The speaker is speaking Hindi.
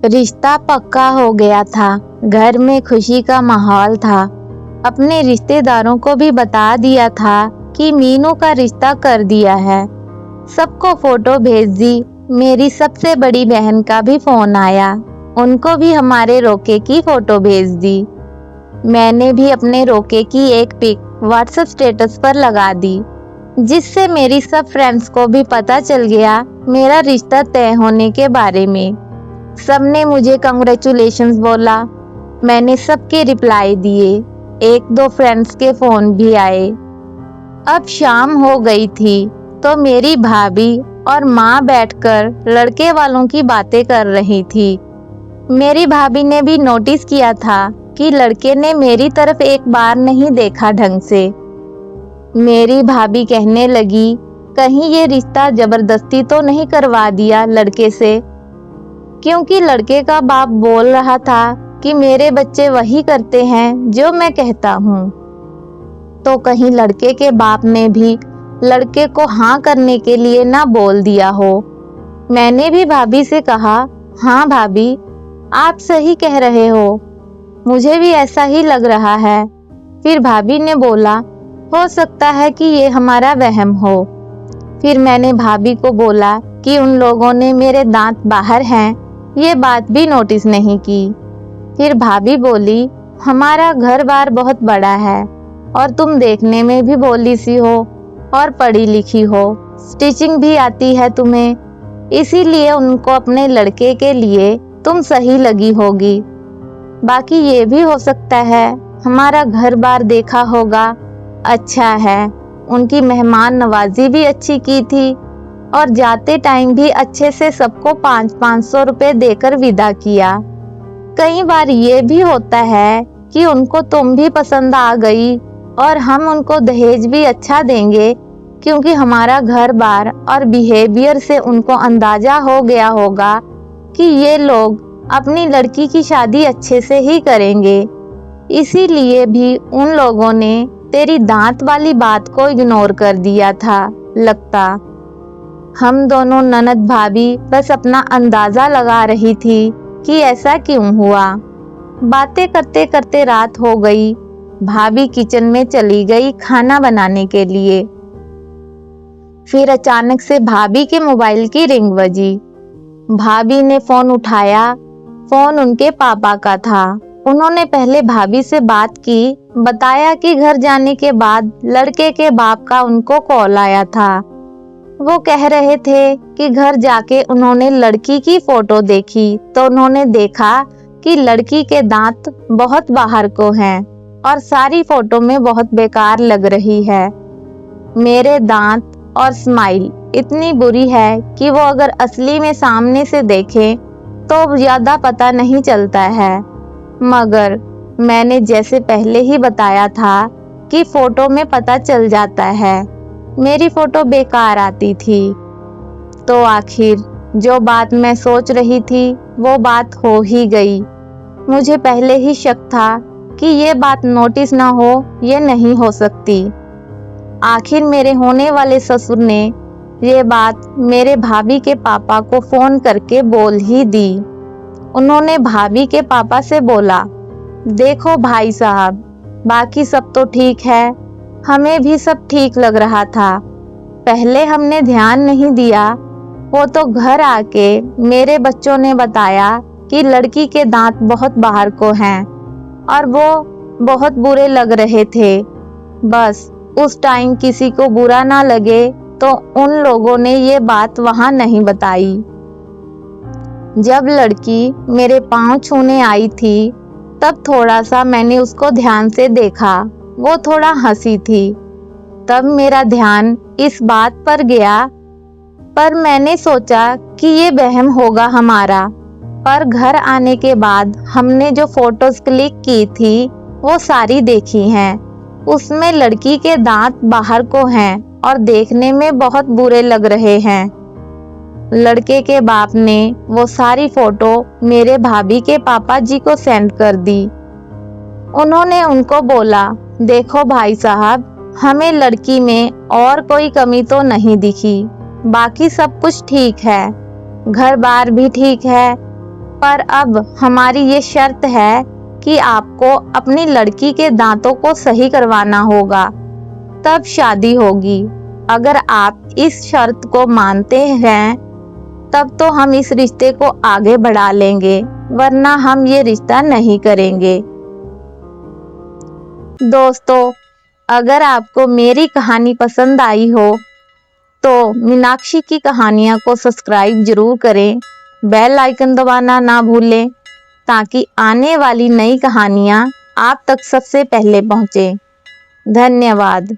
रिश्ता पक्का हो गया था। घर में खुशी का माहौल था। अपने रिश्तेदारों को भी बता दिया था कि मीनू का रिश्ता कर दिया है। सबको फोटो भेज दी। मेरी सबसे बड़ी बहन का भी फोन आया। उनको भी हमारे रोके की फोटो भेज दी। मैंने भी अपने रोके की एक पिक व्हाट्सएप स्टेटस पर लगा दी, जिससे मेरी सब फ्रेंड्स को भी पता चल गया मेरा रिश्ता तय होने के बारे में। सबने मुझे कंग्रेचुलेशंस बोला। मैंने सबके रिप्लाई दिए। एक दो फ्रेंड्स के फोन भी आए। अब शाम हो गई थी तो मेरी भाभी और माँ बैठकर लड़के वालों की बातें कर रही थी। मेरी भाभी ने भी नोटिस किया था कि लड़के ने मेरी तरफ एक बार नहीं देखा ढंग से। मेरी भाभी कहने लगी, कहीं ये रिश्ता जबरदस्ती तो नहीं करवा दिया लड़के से, क्योंकि लड़के का बाप बोल रहा था कि मेरे बच्चे वही करते हैं जो मैं कहता हूँ। तो कहीं लड़के के बाप ने भी लड़के को हाँ करने के लिए ना बोल दिया हो। मैंने भी भाभी से कहा, हाँ भाभी, आप सही कह रहे हो, मुझे भी ऐसा ही लग रहा है। फिर भाभी ने बोला, हो सकता है कि ये हमारा वहम हो। फिर मैंने भाभी को बोला कि उन लोगों ने मेरे दांत बाहर हैं, ये बात भी नोटिस नहीं की। फिर भाभी बोली, हमारा घर बार बहुत बड़ा है और तुम देखने में भी भोली सी हो और पढ़ी लिखी हो, स्टिचिंग भी आती है तुम्हें, इसीलिए उनको अपने लड़के के लिए तुम सही लगी होगी। बाकी ये भी हो सकता है हमारा घर बार देखा होगा, अच्छा है, उनकी मेहमान नवाजी भी अच्छी की थी और जाते टाइम भी अच्छे से सबको 500-500 रुपए देकर विदा किया। कई बार ये भी होता है कि उनको तुम भी पसंद आ गई और हम उनको दहेज भी अच्छा देंगे, क्योंकि हमारा घर बार और बिहेवियर से उनको अंदाजा हो गया होगा कि ये लोग अपनी लड़की की शादी अच्छे से ही करेंगे। इसीलिए भी उन लोगों ने तेरी दांत वाली बात को इग्नोर कर दिया था लगता। हम दोनों ननद भाभी बस अपना अंदाजा लगा रही थी कि ऐसा क्यों हुआ। बातें करते करते रात हो गई। भाभी किचन में चली गई खाना बनाने के लिए। फिर अचानक से भाभी के मोबाइल की रिंग बजी। भाभी ने फोन उठाया। फोन उनके पापा का था। उन्होंने पहले भाभी से बात की, बताया कि घर जाने के बाद लड़के के बाप का उनको कॉल आया था। वो कह रहे थे कि घर जाके उन्होंने लड़की की फोटो देखी तो उन्होंने देखा कि लड़की के दांत बहुत बाहर को हैं और सारी फोटो में बहुत बेकार लग रही है। मेरे दांत और स्माइल इतनी बुरी है कि वो अगर असली में सामने से देखें तो ज्यादा पता नहीं चलता है, मगर मैंने जैसे पहले ही बताया था कि फोटो में पता चल जाता है, मेरी फोटो बेकार आती थी। तो आखिर जो बात मैं सोच रही थी वो बात हो ही गई। मुझे पहले ही शक था कि ये बात नोटिस ना हो, ये नहीं हो सकती। आखिर मेरे होने वाले ससुर ने ये बात मेरे भाभी के पापा को फोन करके बोल ही दी। उन्होंने भाभी के पापा से बोला, देखो भाई साहब, बाकी सब तो ठीक है, हमें भी सब ठीक लग रहा था, पहले हमने ध्यान नहीं दिया। वो तो घर आके मेरे बच्चों ने बताया कि लड़की के दांत बहुत बाहर को हैं और वो बहुत बुरे लग रहे थे। बस उस टाइम किसी को बुरा ना लगे तो उन लोगों ने ये बात वहां नहीं बताई। जब लड़की मेरे पांव छूने आई थी तब थोड़ा सा मैंने उसको ध्यान से देखा। वो थोड़ा हंसी थी। तब मेरा ध्यान इस बात पर गया, पर मैंने सोचा कि ये वहम होगा हमारा। पर घर आने के बाद हमने जो फोटोज क्लिक की थी वो सारी देखी हैं। उसमें लड़की के दांत बाहर को हैं और देखने में बहुत बुरे लग रहे हैं। लड़के के बाप ने वो सारी फोटो मेरे भाभी के पापा जी को सेंड कर दी। उन्होंने उनको बोला, देखो भाई साहब, हमें लड़की में और कोई कमी तो नहीं दिखी, बाकी सब कुछ ठीक है, घर बार भी ठीक है, पर अब हमारी ये शर्त है कि आपको अपनी लड़की के दांतों को सही करवाना होगा, तब शादी होगी। अगर आप इस शर्त को मानते हैं तब तो हम इस रिश्ते को आगे बढ़ा लेंगे, वरना हम ये रिश्ता नहीं करेंगे। दोस्तों, अगर आपको मेरी कहानी पसंद आई हो तो मीनाक्षी की कहानियाँ को सब्सक्राइब जरूर करें, बेल आइकन दबाना ना भूलें ताकि आने वाली नई कहानियाँ आप तक सबसे पहले पहुँचे। धन्यवाद।